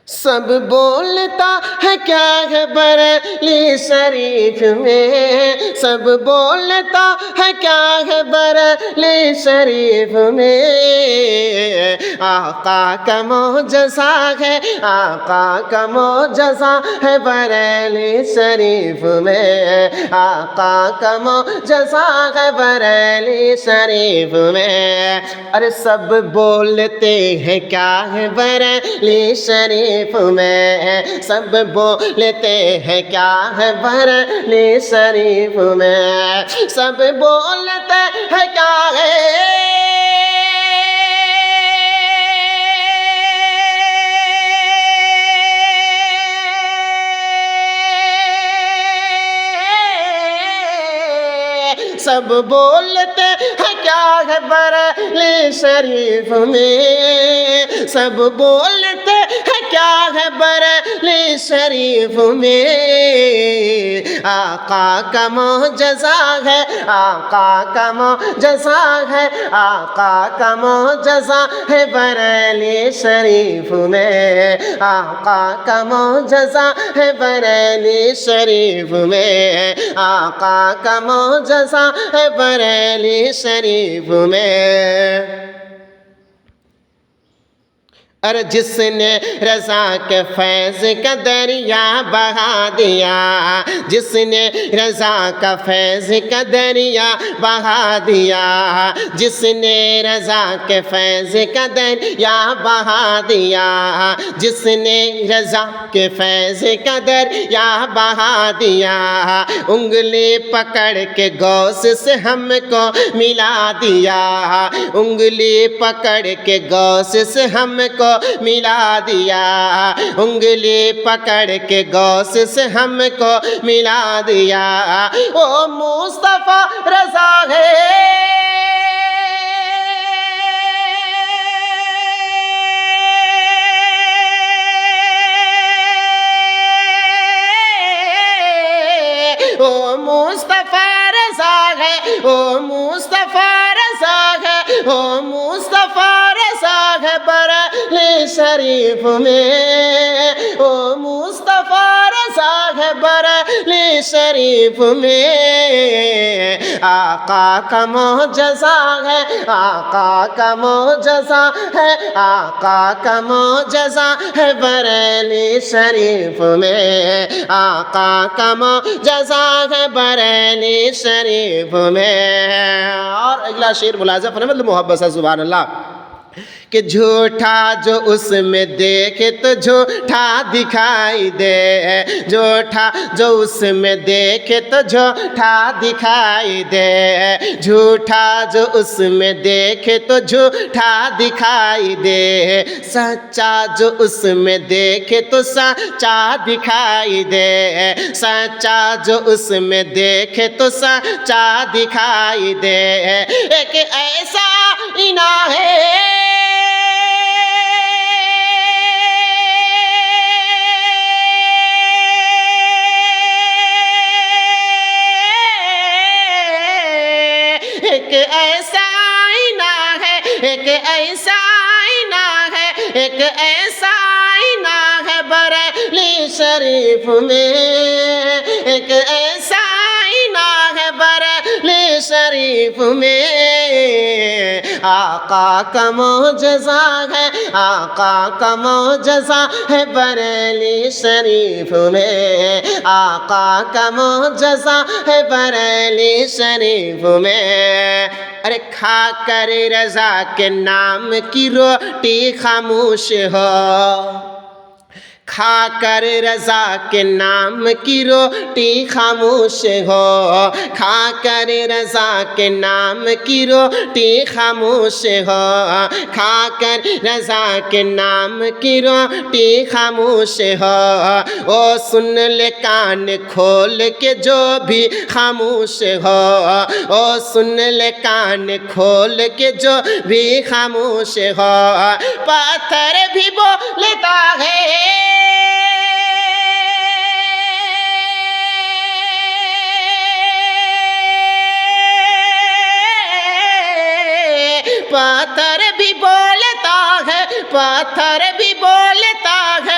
سب بولتا ہے کیا ہے بریلی شریف میں، سب بولتا ہے کیا ہے بریلی شریف میں، آقا کا معجزہ ہے، آقا کا معجزہ ہے بریلی شریف میں، آقا کا معجزہ ہے بریلی شریف میں۔ ارے سب بولتے ہیں کیا ہے بریلی شریف میں، سب بولتے ہیں کیا ہے بریلی شریف میں، سب بولتے ہیں کیا ہے، سب بولتے ہیں کیا ہے بریلی شریف میں، سب بولتے ہیں کیا ہے بریلی شریف میں، آقا کا معجزہ ہے، آقا کا معجزہ ہے، آقا کا معجزہ ہے بریلی شریف میں، آقا کا معجزہ ہے بریلی شریف میں، آقا کا معجزہ ہے بریلی شریف میں۔ اور جس نے رضا کے فیض کا دریا بہا دیا، جس نے رضا کا فیض کا دریا بہا دیا، جس نے رضا کے فیض کا دریا بہا دیا، جس نے رضا کے فیض کا دریا بہا دیا، انگلی پکڑ کے غوث سے ہم کو ملا دیا، انگلی پکڑ کے غوث سے ہم کو ملا دیا، انگلی پکڑ کے غوث سے ہم کو ملا دیا، وہ مصطفیٰ رضا ہے، وہ مصطفیٰ رضا ہے، وہ مصطفیٰ رضا ہے، وہ مصطفیٰ رضا ہے بریلی شریف میں، وہ مصطفیٰ رضا ہے بریلی شریف میں، آقا کا معجزہ ہے، آقا کا معجزہ ہے، آقا کا معجزہ ہے بریلی شریف میں، آقا کا معجزہ ہے بریلی شریف میں۔ اور اگلا شعر ملاحظہ فرمائیں محبت سے سبحان اللہ، کہ جھوٹا جو اس میں دیکھے تو جھوٹا دکھائی دے، جھوٹا جو اس میں دیکھے تو جھوٹا دکھائی دے، جھوٹا جو اس میں دیکھے تو جھوٹا دکھائی دے، سچا جو اس میں دیکھے تو سچا دکھائی دے، سچا جو اس میں دیکھے تو سچا دکھائی دے، ایک ایسا آئینہ ہے، ایک ایسا آئینہ ہے، ایک ایسا آئینہ ہے، ایک ایسا آئینہ ہے بریلی شریف میں، ایک ایسا آئینہ ہے بریلی شریف میں، آقا کا معجزہ ہے، آقا کا معجزہ ہے بریلی شریف میں، آقا کا معجزہ ہے بریلی شریف میں۔ ارے کھا کر رضا کے نام کی روٹی خاموش ہو، کھا کر رضا کے نام کی روٹی خاموش ہو، کھا کر رضا کے نام کی روٹی خاموش ہو، کھا کر رضا کے نام کی روٹی خاموش ہو، او سن لے کان کھول کے جو بھی خاموش ہو، او سن لے کان کھول کے جو بھی خاموش ہو، پتھر بھی بولتا ہے، پتھر بھی بولتا ہے، پتھر بھی بولتا ہے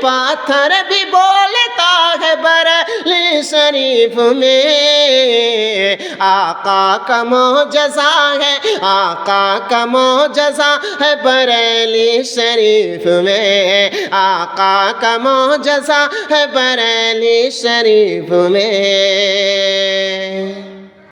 پاتھر بھی بولتا ہے بریلی شریف میں، آقا کا معجزہ ہے، آقا کا معجزہ ہے بریلی شریف میں، آقا کا معجزہ ہے بریلی شریف میں۔